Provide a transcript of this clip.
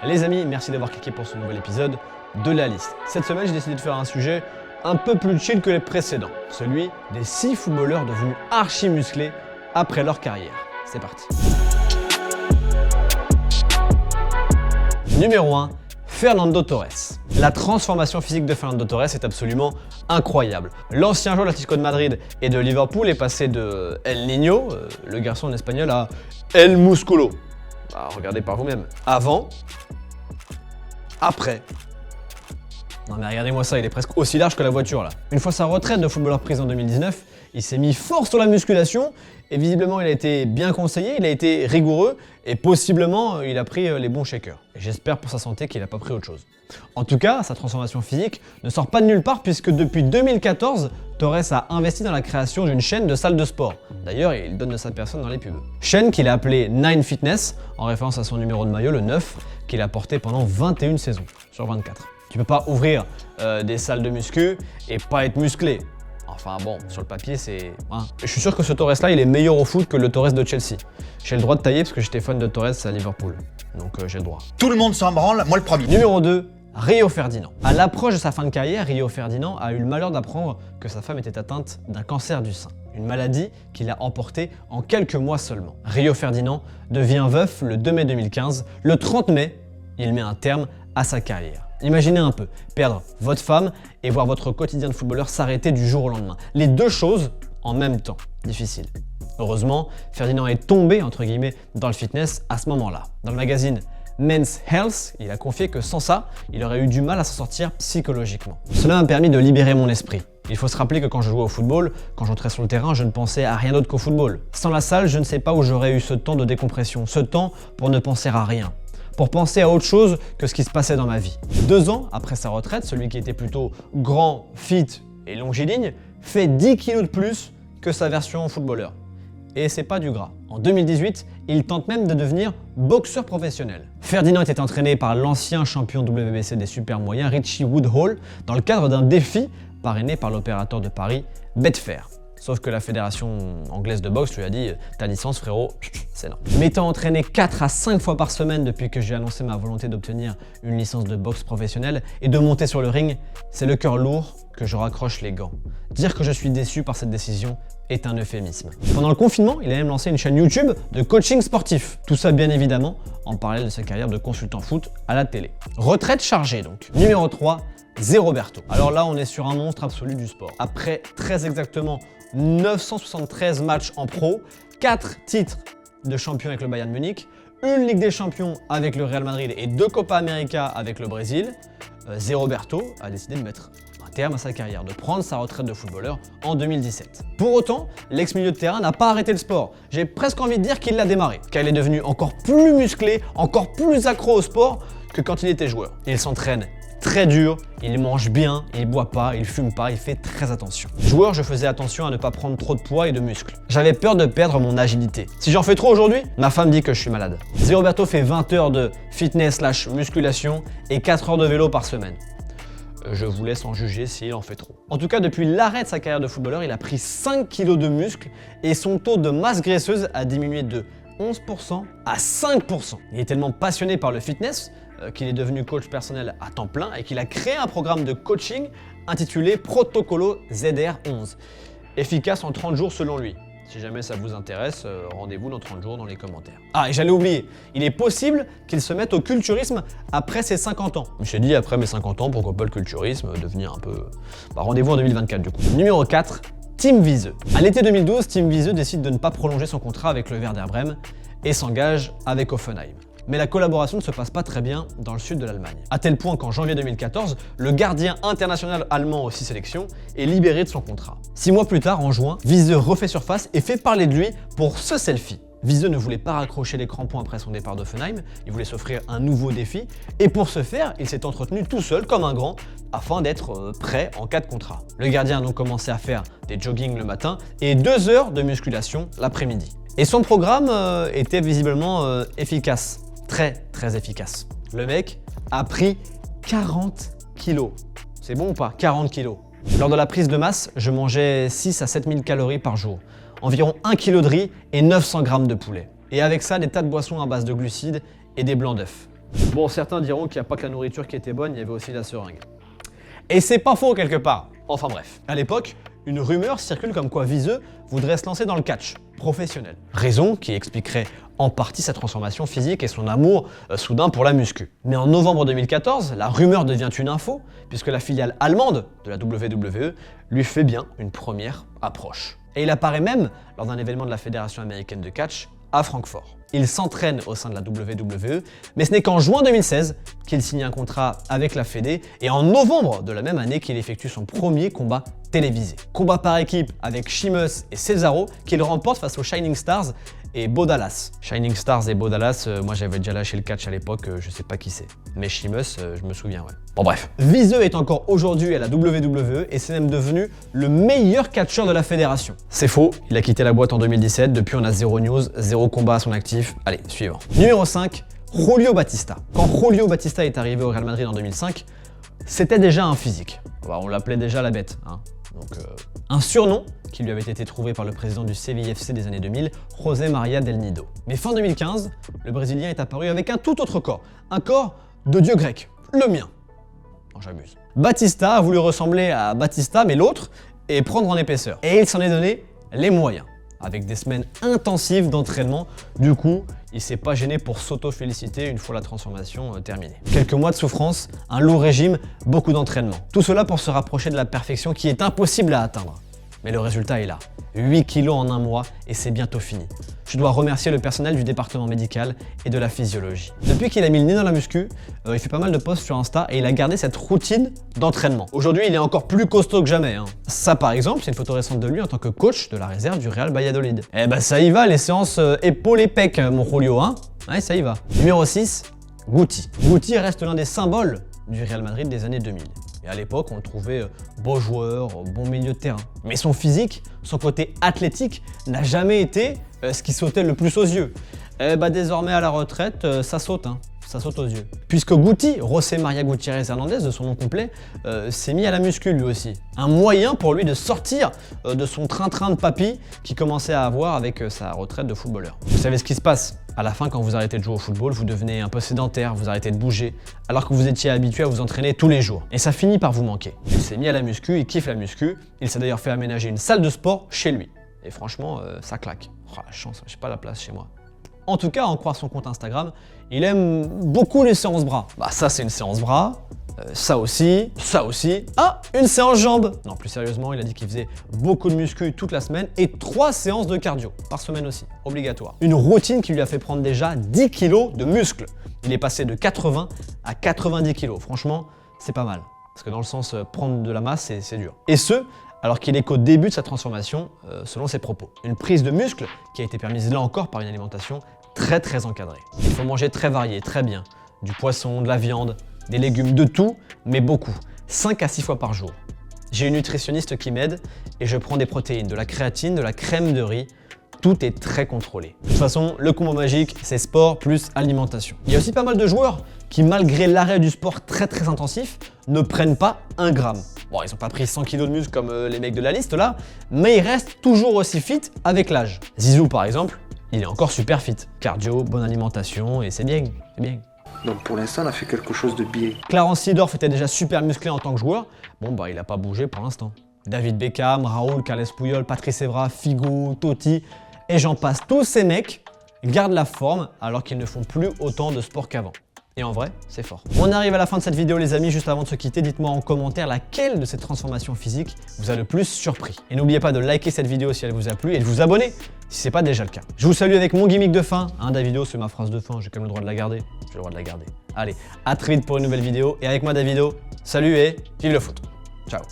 Les amis, merci d'avoir cliqué pour ce nouvel épisode de la liste. Cette semaine, j'ai décidé de faire un sujet un peu plus chill que les précédents, celui des 6 footballeurs devenus archi musclés après leur carrière. C'est parti. Numéro 1, Fernando Torres. La transformation physique de Fernando Torres est absolument incroyable. L'ancien joueur de l'Atlético de Madrid et de Liverpool est passé de El Niño, le garçon en espagnol, à El Musculo. Bah, regardez par vous-même. Avant, après. Non mais regardez-moi ça, il est presque aussi large que la voiture là. Une fois sa retraite de footballeur prise en 2019, il s'est mis fort sur la musculation et visiblement il a été bien conseillé, il a été rigoureux et possiblement il a pris les bons shakers. Et j'espère pour sa santé qu'il n'a pas pris autre chose. En tout cas, sa transformation physique ne sort pas de nulle part puisque depuis 2014, Torres a investi dans la création d'une chaîne de salles de sport. D'ailleurs, il donne de sa personne dans les pubs. Chaîne qu'il a appelée Nine Fitness, en référence à son numéro de maillot, le 9, qu'il a porté pendant 21 saisons sur 24. Tu peux pas ouvrir des salles de muscu et pas être musclé. Enfin bon, sur le papier, c'est... Hein. Je suis sûr que ce Torres-là, il est meilleur au foot que le Torres de Chelsea. J'ai le droit de tailler parce que j'étais fan de Torres à Liverpool. Donc j'ai le droit. Tout le monde s'en branle, moi le premier. Numéro 2, Rio Ferdinand. À l'approche de sa fin de carrière, Rio Ferdinand a eu le malheur d'apprendre que sa femme était atteinte d'un cancer du sein. Une maladie qu'il a emportée en quelques mois seulement. Rio Ferdinand devient veuf le 2 mai 2015. Le 30 mai, il met un terme à sa carrière. Imaginez un peu, perdre votre femme et voir votre quotidien de footballeur s'arrêter du jour au lendemain. Les deux choses en même temps. Difficile. Heureusement, Ferdinand est tombé, entre guillemets, dans le fitness à ce moment-là. Dans le magazine Men's Health, il a confié que sans ça, il aurait eu du mal à s'en sortir psychologiquement. Cela m'a permis de libérer mon esprit. Il faut se rappeler que quand je jouais au football, quand j'entrais sur le terrain, je ne pensais à rien d'autre qu'au football. Sans la salle, je ne sais pas où j'aurais eu ce temps de décompression, ce temps pour ne penser à rien. Pour penser à autre chose que ce qui se passait dans ma vie. 2 ans après sa retraite, celui qui était plutôt grand, fit et longiligne, fait 10 kilos de plus que sa version footballeur. Et c'est pas du gras. En 2018, il tente même de devenir boxeur professionnel. Ferdinand était entraîné par l'ancien champion WBC des super moyens, Richie Woodhall, dans le cadre d'un défi parrainé par l'opérateur de Paris, Betfair. Sauf que la fédération anglaise de boxe lui a dit « ta licence frérot, c'est non ». M'étant entraîné 4 à 5 fois par semaine depuis que j'ai annoncé ma volonté d'obtenir une licence de boxe professionnelle et de monter sur le ring, c'est le cœur lourd que je raccroche les gants. Dire que je suis déçu par cette décision est un euphémisme. Pendant le confinement, il a même lancé une chaîne YouTube de coaching sportif. Tout ça bien évidemment en parallèle de sa carrière de consultant foot à la télé. Retraite chargée donc. Numéro 3, Zé Roberto. Alors là, on est sur un monstre absolu du sport. Après très exactement 973 matchs en pro, 4 titres de champion avec le Bayern Munich, une Ligue des Champions avec le Real Madrid et 2 Copa América avec le Brésil, Zé Roberto a décidé de mettre un terme à sa carrière, de prendre sa retraite de footballeur en 2017. Pour autant, l'ex-milieu de terrain n'a pas arrêté le sport. J'ai presque envie de dire qu'il l'a démarré, car il est devenu encore plus musclé, encore plus accro au sport que quand il était joueur. Il s'entraîne très dur, il mange bien, il boit pas, il fume pas, il fait très attention. Joueur, je faisais attention à ne pas prendre trop de poids et de muscles. J'avais peur de perdre mon agilité. Si j'en fais trop aujourd'hui, ma femme dit que je suis malade. Zé Roberto fait 20 heures de fitness/musculation et 4 heures de vélo par semaine. Je vous laisse en juger s'il en fait trop. En tout cas, depuis l'arrêt de sa carrière de footballeur, il a pris 5 kilos de muscles et son taux de masse graisseuse a diminué de 11% à 5%. Il est tellement passionné par le fitness qu'il est devenu coach personnel à temps plein et qu'il a créé un programme de coaching intitulé Protocolo ZR11, efficace en 30 jours selon lui. Si jamais ça vous intéresse, rendez-vous dans 30 jours dans les commentaires. Ah, et j'allais oublier, il est possible qu'il se mette au culturisme après ses 50 ans. Je me suis dit, après mes 50 ans, pourquoi pas le culturisme, devenir un peu... Bah, rendez-vous en 2024 du coup. Numéro 4, Tim Wiese. À l'été 2012, Tim Wiese décide de ne pas prolonger son contrat avec le Werder Brême et s'engage avec Hoffenheim. Mais la collaboration ne se passe pas très bien dans le sud de l'Allemagne. À tel point qu'en janvier 2014, le gardien international allemand aux 6 sélections est libéré de son contrat. 6 mois plus tard, en juin, Wiese refait surface et fait parler de lui pour ce selfie. Wiese ne voulait pas raccrocher les crampons après son départ d'Hoffenheim, il voulait s'offrir un nouveau défi, et pour ce faire, il s'est entretenu tout seul comme un grand, afin d'être prêt en cas de contrat. Le gardien a donc commencé à faire des joggings le matin et 2 heures de musculation l'après-midi. Et son programme était visiblement efficace. Très efficace. Le mec a pris 40 kilos. C'est bon ou pas? 40 kilos. Lors de la prise de masse, je mangeais 6 à 7 000 calories par jour, environ 1 kg de riz et 900 g de poulet. Et avec ça, des tas de boissons à base de glucides et des blancs d'œufs. Bon, certains diront qu'il n'y a pas que la nourriture qui était bonne, il y avait aussi la seringue. Et c'est pas faux quelque part. Enfin bref. À l'époque, une rumeur circule comme quoi Viseux voudrait se lancer dans le catch professionnel. Raison qui expliquerait en partie sa transformation physique et son amour soudain pour la muscu. Mais en novembre 2014, la rumeur devient une info puisque la filiale allemande de la WWE lui fait bien une première approche. Et il apparaît même lors d'un événement de la Fédération américaine de catch à Francfort. Il s'entraîne au sein de la WWE, mais ce n'est qu'en juin 2016 qu'il signe un contrat avec la Fédé et en novembre de la même année qu'il effectue son premier combat télévisé. Combat par équipe avec Sheamus et Cesaro qu'il remporte face aux Shining Stars et Bo Dallas. Shining Stars et Bo Dallas, moi j'avais déjà lâché le catch à l'époque, je sais pas qui c'est. Mais Sheamus, je me souviens, ouais. Bon bref. Viseux est encore aujourd'hui à la WWE et c'est même devenu le meilleur catcheur de la fédération. C'est faux, il a quitté la boîte en 2017, depuis on a zéro news, zéro combat à son actif. Allez, suivant. Numéro 5, Julio Batista. Quand Julio Batista est arrivé au Real Madrid en 2005, c'était déjà un physique. On l'appelait déjà la bête, hein. Donc, un surnom qui lui avait été trouvé par le président du CVFC des années 2000, José María del Nido. Mais fin 2015, le Brésilien est apparu avec un tout autre corps, un corps de dieu grec, le mien. Non, j'abuse. Batista a voulu ressembler à Batista, mais l'autre, et prendre en épaisseur. Et il s'en est donné les moyens. Avec des semaines intensives d'entraînement, du coup, il s'est pas gêné pour s'auto-féliciter une fois la transformation terminée. Quelques mois de souffrance, un lourd régime, beaucoup d'entraînement. Tout cela pour se rapprocher de la perfection qui est impossible à atteindre. Mais le résultat est là. 8 kilos en un mois et c'est bientôt fini. Je dois remercier le personnel du département médical et de la physiologie. Depuis qu'il a mis le nez dans la muscu, il fait pas mal de posts sur Insta et il a gardé cette routine d'entraînement. Aujourd'hui, il est encore plus costaud que jamais, hein. Ça par exemple, c'est une photo récente de lui en tant que coach de la réserve du Real Valladolid. Eh ben ça y va, les séances épaules et pecs, mon Julio, hein. Ouais, ça y va. Numéro 6, Guti. Guti reste l'un des symboles du Real Madrid des années 2000. Et à l'époque, on le trouvait beau joueur, bon milieu de terrain. Mais son physique, son côté athlétique, n'a jamais été ce qui sautait le plus aux yeux. Désormais à la retraite, ça saute, hein. Ça saute aux yeux. Puisque Guti, José María Gutiérrez Hernández, de son nom complet, s'est mis à la muscu lui aussi. Un moyen pour lui de sortir de son train-train de papy qu'il commençait à avoir avec sa retraite de footballeur. Vous savez ce qui se passe? À la fin, quand vous arrêtez de jouer au football, vous devenez un peu sédentaire, vous arrêtez de bouger, alors que vous étiez habitué à vous entraîner tous les jours. Et ça finit par vous manquer. Il s'est mis à la muscu, il kiffe la muscu, il s'est d'ailleurs fait aménager une salle de sport chez lui. Et franchement, ça claque. Oh, la chance, j'ai pas la place chez moi. En tout cas, à en croire son compte Instagram, il aime beaucoup les séances bras. Bah ça c'est une séance bras, ça aussi, ah, une séance jambes. Non, plus sérieusement, il a dit qu'il faisait beaucoup de muscu toute la semaine et 3 séances de cardio par semaine aussi, obligatoire. Une routine qui lui a fait prendre déjà 10 kilos de muscles. Il est passé de 80 à 90 kilos. Franchement, c'est pas mal. Parce que dans le sens, prendre de la masse, c'est dur. Et ce, alors qu'il est qu'au début de sa transformation, selon ses propos. Une prise de muscle qui a été permise là encore par une alimentation très encadrée. Il faut manger très varié, très bien. Du poisson, de la viande, des légumes, de tout, mais beaucoup. 5 à 6 fois par jour. J'ai une nutritionniste qui m'aide et je prends des protéines, de la créatine, de la crème de riz. Tout est très contrôlé. De toute façon, le combo magique, c'est sport plus alimentation. Il y a aussi pas mal de joueurs qui, malgré l'arrêt du sport très intensif, ne prennent pas 1 gramme. Bon, ils n'ont pas pris 100 kilos de muscle comme les mecs de la liste là, mais ils restent toujours aussi fit avec l'âge. Zizou par exemple, il est encore super fit. Cardio, bonne alimentation et c'est bien, c'est bien. Donc pour l'instant, on a fait quelque chose de biais. Clarence Seedorf était déjà super musclé en tant que joueur. Bon bah il a pas bougé pour l'instant. David Beckham, Raúl, Carles Puyol, Patrice Evra, Figo, Totti et j'en passe. Tous ces mecs gardent la forme alors qu'ils ne font plus autant de sport qu'avant. Et en vrai, c'est fort. On arrive à la fin de cette vidéo les amis, juste avant de se quitter, dites-moi en commentaire laquelle de ces transformations physiques vous a le plus surpris. Et n'oubliez pas de liker cette vidéo si elle vous a plu et de vous abonner si c'est pas déjà le cas. Je vous salue avec mon gimmick de fin, hein Davido, c'est ma phrase de fin, j'ai quand même le droit de la garder. J'ai le droit de la garder. Allez, à très vite pour une nouvelle vidéo et avec moi Davido, salut et vive le foot. Ciao.